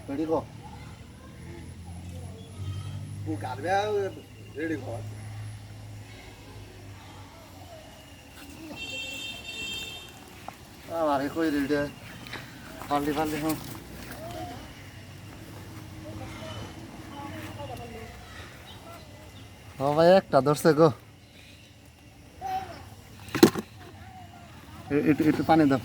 Ready go. Who got there? Ready go. আরে কই ready পাল্লি পাল্লি হ্যাঁ ও ভাই একটা ধরছে গো একটু একটু পানি দাও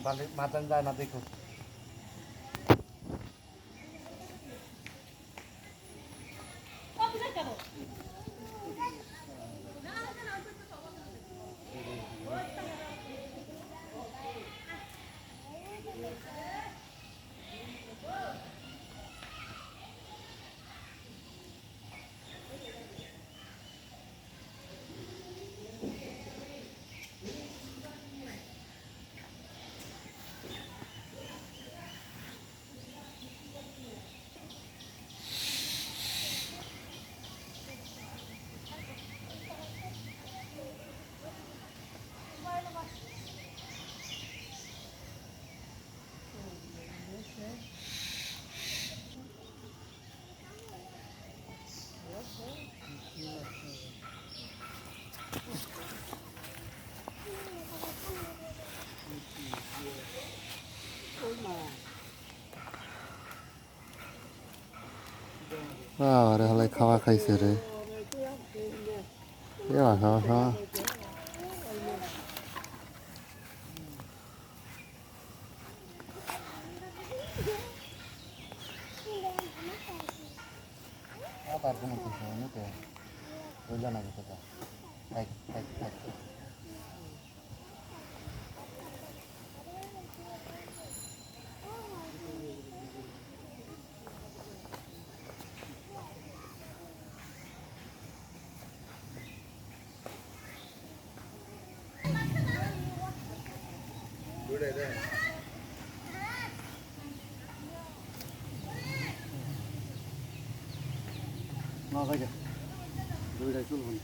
বালি মাথান যায় না দেখো আরে হলাই খাওয়া খাইছে রে খাওয়া খাওয়া তার কোনো কিছু নেই তো বুঝলো না কথা থাক থাক থাক না ভাই দুইটাই চলবেন